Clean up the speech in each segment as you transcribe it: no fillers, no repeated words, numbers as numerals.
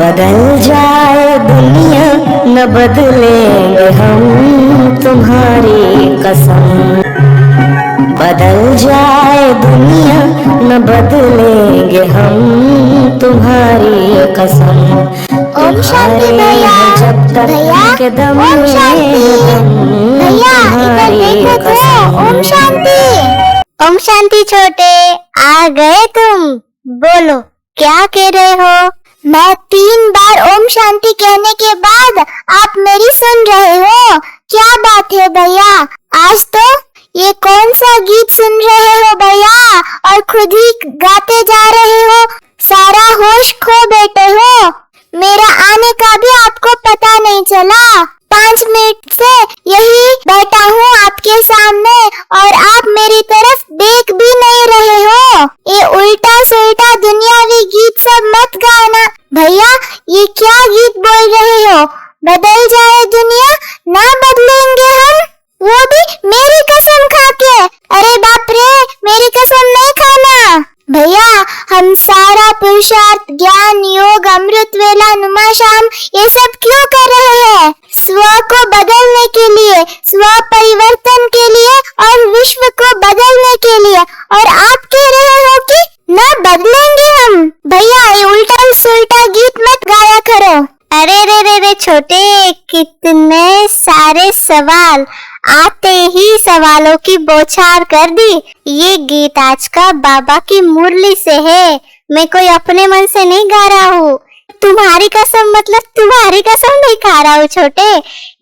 बदल जाए दुनिया न बदलेंगे हम, तुम्हारी कसम। बदल जाए दुनिया न बदलेंगे हम, तुम्हारी कसम। ओम शांति भैया। जब तक भैया के दम ओम शांति। भैया इधर देखो तो। ओम शांति। ओम शांति छोटे, आ गए तुम। बोलो क्या कह रहे हो? मैं 3 बार ओम शांति कहने के बाद आप मेरी सुन रहे हो? क्या बात है भैया, आज तो ये कौन सा गीत सुन रहे हो भैया, और खुद ही गाते जा रहे हो? सारा होश खो बैठे हो। मेरा आने का भी आपको पता नहीं चला। 5 मिनट से यही बैठा हूँ आपके सामने और आप मेरी तरफ देख भी नहीं रहे हो। ये उल्टा सुल्टा दुनियावी गीत सब मत गाना भैया। ये क्या गीत बोल रहे हो? बदल जाए दुनिया ना बदलेंगे हम, वो भी मेरी कसम खा के। अरे बाप रे, मेरी कसम नहीं खाना भैया। हम सारा पुरुषार्थ, ज्ञान, योग, अमृत वेला, नुमा शाम ये सब क्यों कर रहे हैं? स्व को बदलने के लिए, स्व परिवर्तन के लिए और विश्व को बदलने के लिए। और आप कह रहे हो कि न बदलेंगे हम। भैया ये उल्टा सुल्टा गीत मत गाया करो। अरे रे रे रे छोटे, कितने सारे सवाल, आते ही सवालों की बौछार कर दी। ये गीत आज का बाबा की मुरली से है, मैं कोई अपने मन से नहीं गा रहा हूँ। तुम्हारी कसम मतलब तुम्हारी कसम नहीं खा रहा हूँ छोटे,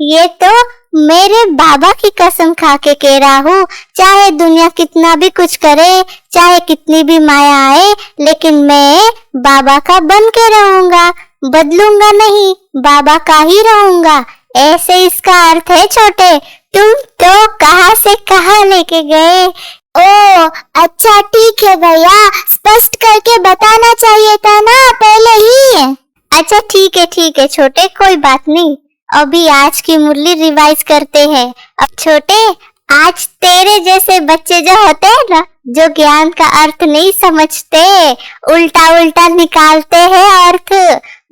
ये तो मेरे बाबा की कसम खा के कह रहा हूँ। चाहे दुनिया कितना भी कुछ करे, चाहे कितनी भी माया आए, लेकिन मैं बाबा का बन के रहूंगा, बदलूंगा नहीं, बाबा का ही रहूंगा। ऐसे इसका अर्थ है छोटे। तुम तो कहाँ से कहाँ लेके गए? ओ अच्छा ठीक है भैया, स्पष्ट करके बताना चाहिए था ना पहले ही। अच्छा ठीक है छोटे, कोई बात नहीं। अभी आज की मुरली रिवाइज करते हैं। अब छोटे, आज तेरे जैसे बच्चे जो होते हैं ना, जो ज्ञान का अर्थ नहीं समझते, उल्टा उल्टा निकालते हैं अर्थ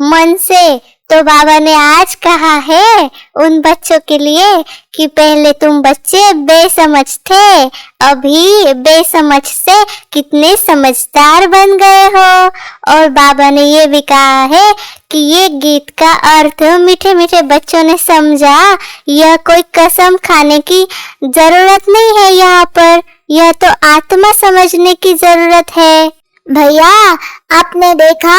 मन से, तो बाबा ने आज कहा है उन बच्चों के लिए कि पहले तुम बच्चे बेसमझ थे, अभी बेसमझ से कितने समझदार बन गए हो। और बाबा ने ये भी कहा है कि ये गीत का अर्थ मीठे मीठे बच्चों ने समझा। यह कोई कसम खाने की जरूरत नहीं है, यहाँ पर यह तो आत्मा समझने की जरूरत है। भैया आपने देखा,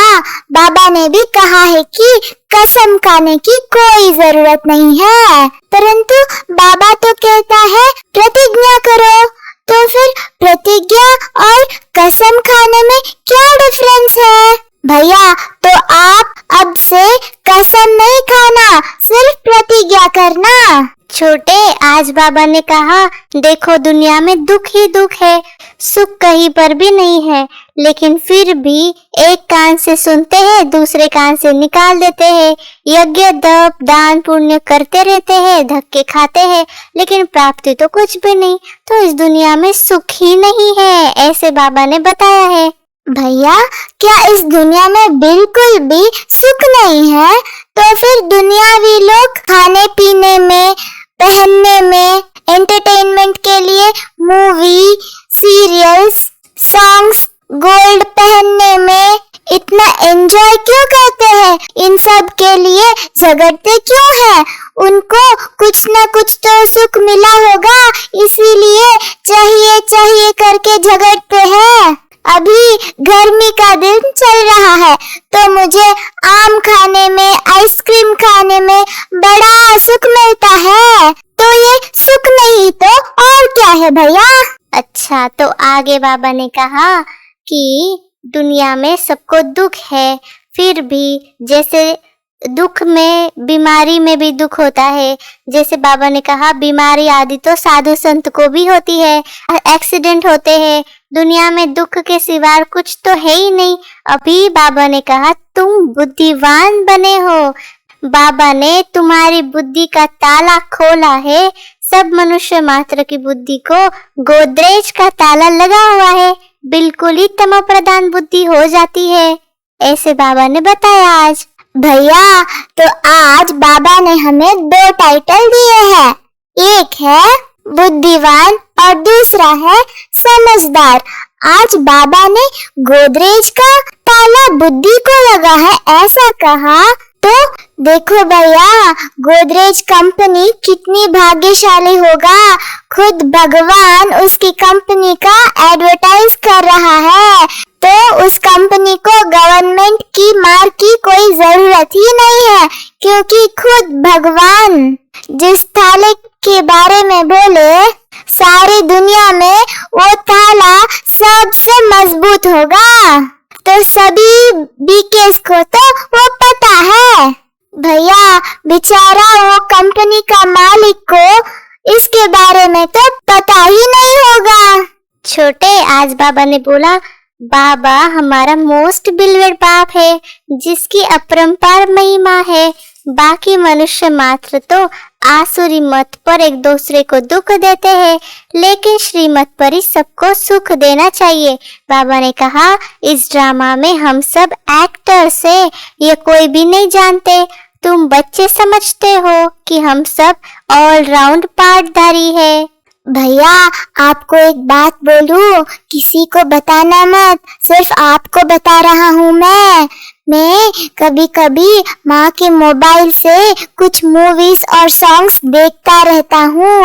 बाबा ने भी कहा है कि कसम खाने की कोई जरूरत नहीं है, परंतु बाबा तो कहता है प्रतिज्ञा करो। तो फिर प्रतिज्ञा और कसम खाने में क्या डिफरेंस है? भैया तो आप अब से कसम नहीं खाना, सिर्फ प्रतिज्ञा करना। छोटे, आज बाबा ने कहा देखो दुनिया में दुख ही दुख है, सुख कहीं पर भी नहीं है, लेकिन फिर भी एक कान से सुनते हैं, दूसरे कान से निकाल देते हैं। यज्ञ तप दान पुण्य करते रहते हैं, धक्के खाते हैं, लेकिन प्राप्ति तो कुछ भी नहीं। तो इस दुनिया में सुख ही नहीं है, ऐसे बाबा ने बताया है। भैया क्या इस दुनिया में बिल्कुल भी सुख नहीं है? तो फिर दुनियावी लोग खाने पीने में, पहनने में, एंटरटेनमेंट के लिए मूवी, सीरियल्स, सॉन्ग्स, गोल्ड पहनने में इतना एंजॉय क्यों करते हैं? इन सब के लिए झगड़ते क्यों हैं? उनको कुछ न कुछ तो सुख मिला होगा, इसीलिए चाहिए चाहिए करके झगड़ते हैं। अभी गर्मी का दिन चल रहा है, तो मुझे आम खाने में, आइसक्रीम खाने में बड़ा सुख मिलता है। तो ये सुख नहीं तो और क्या है भैया? अच्छा, तो आगे बाबा ने कहा कि दुनिया में सबको दुख है, फिर भी जैसे दुख में, बीमारी में भी दुख होता है। जैसे बाबा ने कहा बीमारी आदि तो साधु संत को भी होती है, एक्सीडेंट होते हैं, दुनिया में दुख के सिवा कुछ तो है ही नहीं। अभी बाबा ने कहा तुम बुद्धिवान बने हो, बाबा ने तुम्हारी बुद्धि का ताला खोला है। सब मनुष्य मात्र की बुद्धि को गोदरेज का ताला लगा हुआ है, बिल्कुल ही तमो प्रधान बुद्धि हो जाती है, ऐसे बाबा ने बताया आज। भैया, तो आज बाबा ने हमें 2 टाइटल दिए हैं। एक है बुद्धिवान और दूसरा है समझदार। आज बाबा ने गोदरेज का ताला बुद्धि को लगा है ऐसा कहा, तो देखो भैया, गोदरेज कंपनी कितनी भाग्यशाली होगा। खुद भगवान उसकी कंपनी का एडवर्टाइज कर रहा है, तो उस कंपनी को गवर्नमेंट की मार की कोई जरूरत ही नहीं है, क्योंकि खुद भगवान जिस ताले के बारे में बोले, सारी दुनिया में वो ताला सबसे मजबूत होगा। तो सभी बीकेस को तो वो पता है। भैया, बेचारा वो कंपनी का मालिक को इसके बारे में तो पता ही नहीं होगा। छोटे, आज बाबा ने बोला, बाबा हमारा मोस्ट बिलीवेड बाप है, जिसकी अपरंपार महिमा है। बाकी मनुष्य मात्र तो आसुरी मत पर एक दूसरे को दुख देते हैं, लेकिन श्रीमत पर ही सबको सुख देना चाहिए। बाबा ने कहा, इस ड्रामा में हम सब एक्टर्स हैं, ये कोई भी नहीं जानते। तुम बच्चे समझते हो कि हम सब ऑलराउंड पार्टधारी है। भैया, आपको एक बात बोलूं, किसी को बताना मत, सिर्फ आपको बता रहा हूँ। मैं कभी कभी माँ के मोबाइल से कुछ मूवीज और सॉन्ग्स देखता रहता हूँ।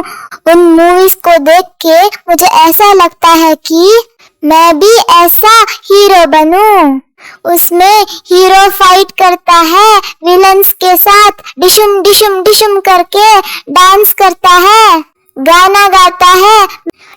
उन मूवीज को देख के मुझे ऐसा लगता है कि मैं भी ऐसा हीरो बनूं। उसमें हीरो फाइट करता है विलन्स के साथ, डिशुम डिशुम डिशुम करके डांस करता है, गाना गाता है,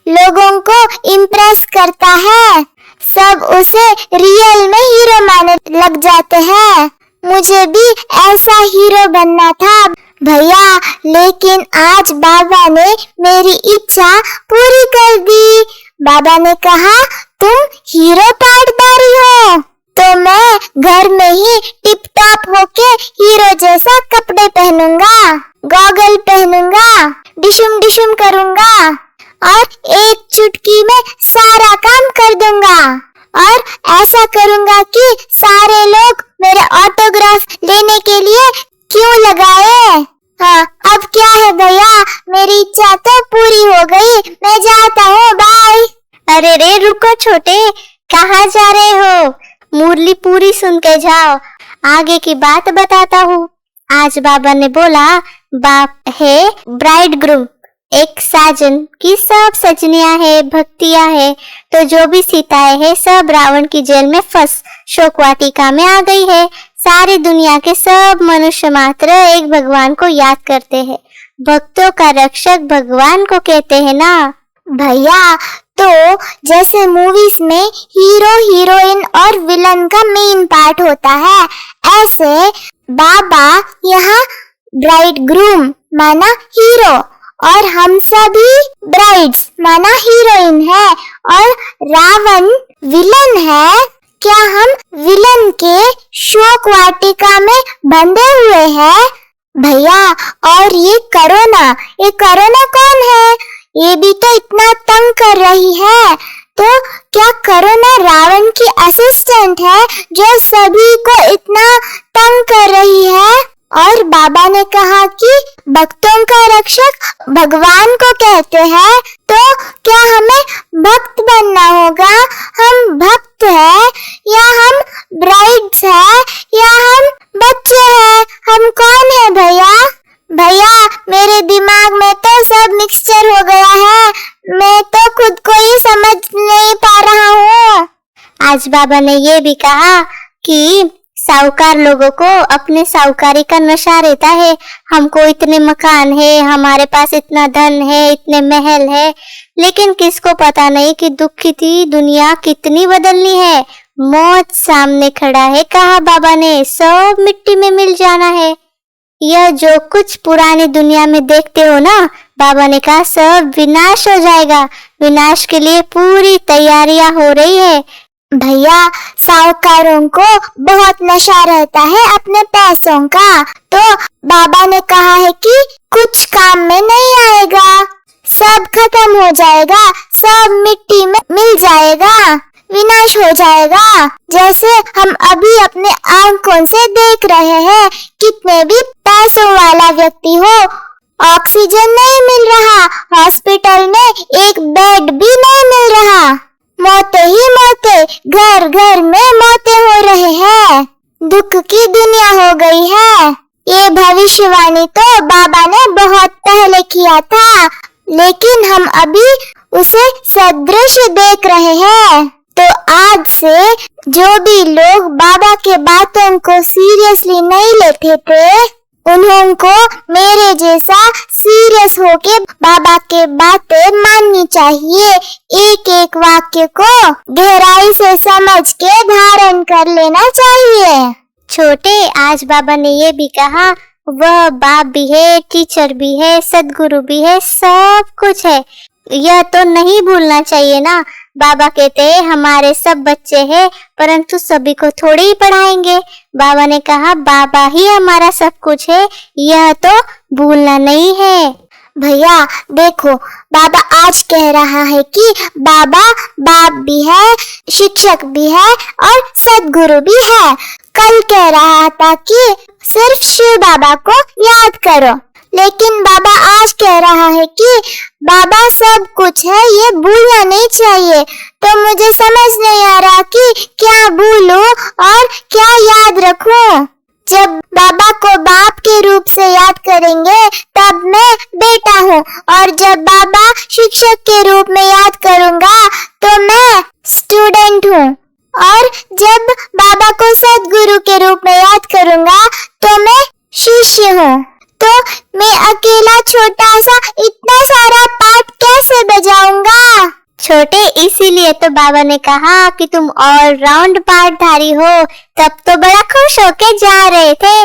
लोगों को इम्प्रेस करता है। सब उसे रियल में हीरो मानने लग जाते हैं। मुझे भी ऐसा हीरो बनना था भैया, लेकिन आज बाबा ने मेरी इच्छा पूरी कर दी। बाबा ने कहा, तुम हीरो पार्टधारी हो, तो मैं घर में ही टिप टॉप होके हीरो जैसा कपड़े पहनूंगा, गॉगल पहनूंगा, डिशुम डिशुम करूंगा और एक चुटकी में सारा काम कर दूंगा। और ऐसा करूंगा कि सारे लोग मेरे ऑटोग्राफ लेने के लिए क्यों लगाए। हाँ, अब क्या है भैया, मेरी इच्छा तो पूरी हो गई, मैं जाता हूँ, बाय। अरे रे, रुको छोटे, कहाँ जा रहे हो? मुरली पूरी सुन के जाओ, आगे की बात बताता हूँ। आज बाबा ने बोला, बाप है ब्राइड ग्रूम, एक साजन की सब सजनियां है, भक्तियां है, तो जो भी सीताएं है सब रावण की जेल में फंस शोक वाटिका में आ गई है। सारी दुनिया के सब मनुष्य मात्र एक भगवान को याद करते हैं। भक्तों का रक्षक भगवान को कहते हैं ना भैया। तो जैसे मूवीज में हीरो हीरोइन और विलन का मेन पार्ट होता है, ऐसे बाबा यहाँ ब्राइड ग्रूम माना हीरो और हम सभी ब्राइड्स माना हीरोइन है, और रावण विलन है। क्या हम विलन के शोक वाटिका में बंधे हुए हैं भैया? और ये कोरोना कौन है? ये भी तो इतना तंग कर रही है। तो क्या कोरोना रावण की असिस्टेंट है जो सभी को इतना तंग कर रही है? और बाबा ने कहा कि भक्तों का रक्षक भगवान को कहते हैं, तो क्या हमें भक्त बनना होगा? हम भक्त हैं या हम ब्राइड्स हैं या हम बच्चे हैं? हम कौन है भैया? भैया, मेरे दिमाग में तो सब मिक्सचर हो गया है, मैं तो खुद को ही समझ नहीं पा रहा हूँ। आज बाबा ने ये भी कहा कि साहूकार लोगों को अपने साहूकारी का नशा रहता है। हमको इतने मकान है, हमारे पास इतना धन है, इतने महल है, लेकिन किसको पता नहीं कि दुख की दुनिया कितनी बदलनी है। मौत सामने खड़ा है, कहा बाबा ने, सब मिट्टी में मिल जाना है। यह जो कुछ पुरानी दुनिया में देखते हो ना, बाबा ने कहा सब विनाश हो जाएगा। विनाश के लिए पूरी तैयारियां हो रही है। भैया, साहूकारों को बहुत नशा रहता है अपने पैसों का, तो बाबा ने कहा है कि कुछ काम में नहीं आएगा, सब खत्म हो जाएगा, सब मिट्टी में मिल जाएगा। विनाश हो जाएगा। जैसे हम अभी अपने आंखों से देख रहे हैं, कितने भी पैसों वाला व्यक्ति हो, ऑक्सीजन नहीं मिल रहा, हॉस्पिटल में एक बेड भी नहीं मिल रहा, मौतें ही मौतें, घर घर में मौतें हो रहे हैं। दुख की दुनिया हो गई है। ये भविष्यवाणी तो बाबा ने बहुत पहले किया था, लेकिन हम अभी उसे सदृश देख रहे हैं। तो आज से जो भी लोग बाबा के बातों को सीरियसली नहीं लेते थे, उन्हों को मेरे जैसा सीरियस होके बाबा के बातें माननी चाहिए। एक एक वाक्य को गहराई से समझ के धारण कर लेना चाहिए। छोटे, आज बाबा ने ये भी कहा, वह बाप भी है, टीचर भी है, सदगुरु भी है, सब कुछ है। यह तो नहीं भूलना चाहिए ना। बाबा कहते हैं हमारे सब बच्चे हैं, परंतु सभी को थोड़ी ही पढ़ाएंगे। बाबा ने कहा बाबा ही हमारा सब कुछ है, यह तो भूलना नहीं है। भैया देखो, बाबा आज कह रहा है कि बाबा बाप भी है, शिक्षक भी है और सदगुरु भी है। कल कह रहा था कि सिर्फ शिव बाबा को याद करो, लेकिन बाबा आज कह रहा है कि बाबा सब कुछ है, ये भूलना नहीं चाहिए। तो मुझे समझ नहीं आ रहा कि क्या भूलूं और क्या याद रखूं। जब बाबा को बाप के रूप से याद करेंगे तब मैं बेटा हूँ, और जब बाबा शिक्षक के रूप में याद करूँगा तो मैं स्टूडेंट हूँ, और जब बाबा को सदगुरु के रूप में याद करूँगा तो मैं शिष्य हूँ। तो मैं अकेला छोटा सा इतना सारा पाठ कैसे बजाऊंगा? छोटे, इसीलिए तो बाबा ने कहा कि तुम ऑलराउंड पाठधारी हो, तब तो बड़ा खुश होके जा रहे थे।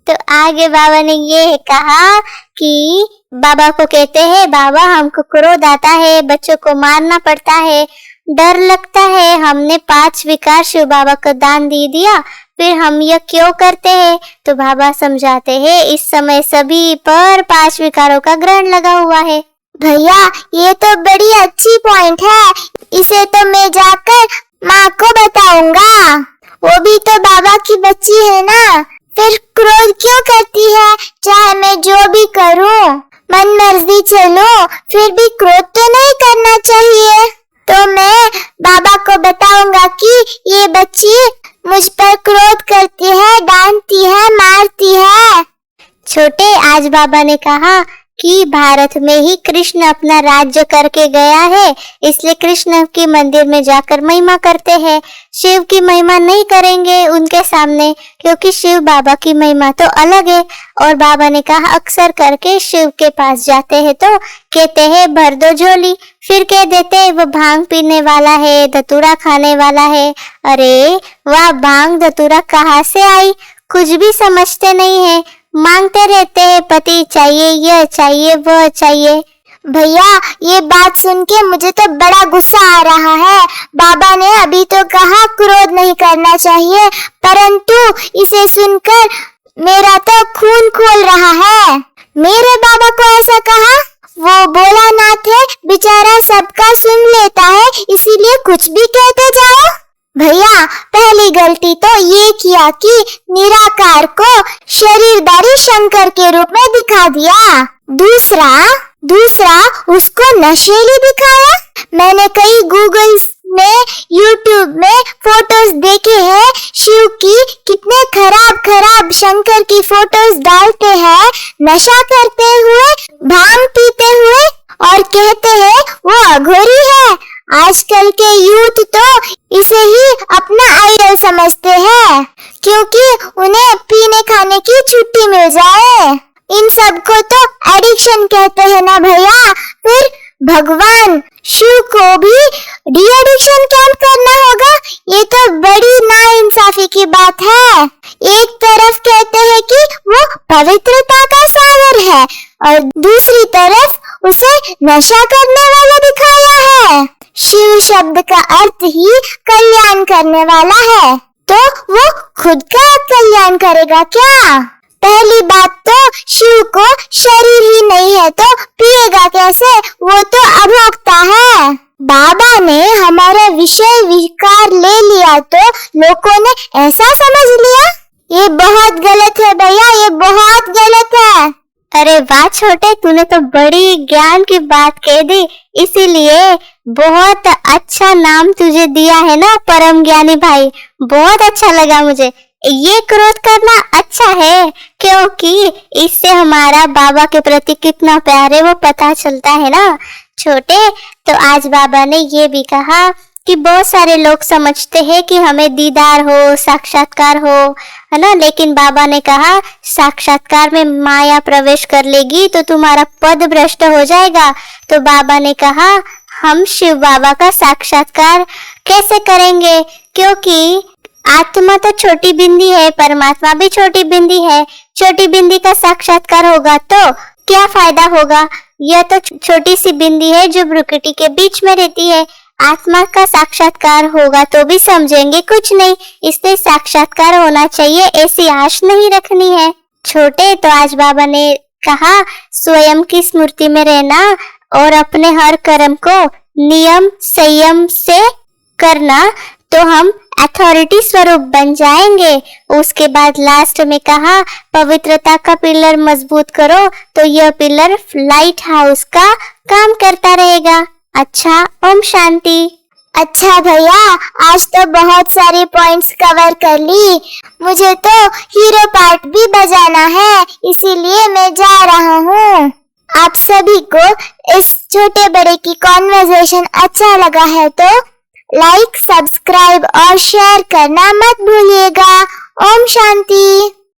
तो आगे बाबा ने ये कहा कि बाबा को कहते हैं, बाबा हमको क्रोध आता है, बच्चों को मारना पड़ता है, डर लगता है, हमने 5 विकार शिव बाबा को दान दे दिया, फिर हम यह क्यों करते हैं? तो बाबा समझाते हैं, इस समय सभी पर 5 विकारों का ग्रहण लगा हुआ है। भैया ये तो बड़ी अच्छी पॉइंट है, इसे तो मैं जाकर माँ को बताऊंगा। वो भी तो बाबा की बच्ची है ना, फिर क्रोध क्यों करती है? चाहे मैं जो भी करूँ, मन मर्जी चलो, फिर भी क्रोध तो नहीं करना चाहिए। तो मैं बाबा को बताऊंगा कि ये बच्ची मुझ पर क्रोध करती है, डांटती है, मारती है। छोटे, आज बाबा ने कहा कि भारत में ही कृष्ण अपना राज्य करके गया है, इसलिए कृष्ण की मंदिर में जाकर महिमा करते हैं। शिव की महिमा नहीं करेंगे उनके सामने, क्योंकि शिव बाबा की महिमा तो अलग है। और बाबा ने कहा अक्सर करके शिव के पास जाते हैं तो कहते हैं भर दो झोली, फिर कह देते हैं वो भांग पीने वाला है, धतूरा खाने वाला है। अरे वह भांग धतूरा कहाँ से आई, कुछ भी समझते नहीं है, मांगते रहते हैं पति चाहिए, यह चाहिए, वह चाहिए। भैया ये बात सुन के मुझे तो बड़ा गुस्सा आ रहा है। बाबा ने अभी तो कहा क्रोध नहीं करना चाहिए, परंतु इसे सुनकर मेरा तो खून खोल रहा है। मेरे बाबा को ऐसा कहा? वो भोलानाथ है, बेचारा सबका सुन लेता है, इसीलिए कुछ भी कहते जाओ। भैया पहली गलती तो ये किया कि निराकार को शरीरधारी शंकर के रूप में दिखा दिया। दूसरा उसको नशेली दिखाया। मैंने कई गूगल में, यूट्यूब में फोटोज देखे हैं, शिव की कितने खराब शंकर की फोटोज डालते हैं, नशा करते हुए, भांग पीते हुए, और कहते हैं वो अघोरी है। आजकल के यूथ तो इसे ही अपना आइडल समझते हैं, क्योंकि उन्हें पीने खाने की छुट्टी मिल जाए। इन सब को तो एडिक्शन कहते हैं ना भैया। फिर भगवान शिव को भी डी एडिक्शन कैंप करना होगा, ये तो बड़ी नाइंसाफी की बात है। एक तरफ कहते हैं कि वो पवित्रता का सागर है, और दूसरी तरफ उसे नशा करने वाला दिखाया है। शिव शब्द का अर्थ ही कल्याण करने वाला है, तो वो खुद का कल्याण करेगा क्या? पहली बात तो शिव को शरीर ही नहीं है तो पिएगा कैसे, वो तो अभोक्ता है। बाबा ने हमारा विषय विकार ले लिया तो लोगों ने ऐसा समझ लिया। ये बहुत गलत है भैया, ये बहुत गलत है। अरे वाह छोटे, तूने तो बड़ी ज्ञान की बात कह दी, इसीलिए बहुत अच्छा नाम तुझे दिया है ना परम ज्ञानी भाई। बहुत अच्छा लगा मुझे। ये क्रोध करना अच्छा है, क्योंकि इससे हमारा बाबा के प्रति कितना प्यार है वो पता चलता है ना। छोटे, तो आज बाबा ने ये भी कहा कि बहुत सारे लोग समझते हैं कि हमें दीदार हो, साक्षात्कार हो, है ना, लेकिन बाबा ने कहा साक्षात्कार में माया प्रवेश कर लेगी तो तुम्हारा पद भ्रष्ट हो जाएगा। तो बाबा ने कहा हम शिव बाबा का साक्षात्कार कैसे करेंगे, क्योंकि आत्मा तो छोटी बिंदी है, परमात्मा भी छोटी बिंदी है। छोटी बिंदी का साक्षात्कार होगा तो क्या फायदा होगा? यह तो छोटी सी बिंदी है जो भ्रुकुटी के बीच में रहती है। आत्मा का साक्षात्कार होगा तो भी समझेंगे कुछ नहीं, इसलिए साक्षात्कार होना चाहिए, ऐसी आश नहीं रखनी है। छोटे, तो आज बाबा ने कहा स्वयं की स्मृति में रहना और अपने हर कर्म को नियम संयम से करना तो हम अथॉरिटी स्वरूप बन जाएंगे। उसके बाद लास्ट में कहा पवित्रता का पिलर मजबूत करो तो यह पिलर लाइट हाउस का काम करता रहेगा। अच्छा, ओम शांति। अच्छा भैया, आज तो बहुत सारे पॉइंट्स कवर कर ली। मुझे तो हीरो पार्ट भी बजाना है, इसीलिए मैं जा रहा हूँ। आप सभी को इस छोटे बड़े की कॉन्वर्सेशन अच्छा लगा है तो लाइक, सब्सक्राइब और शेयर करना मत भूलिएगा। ओम शांति।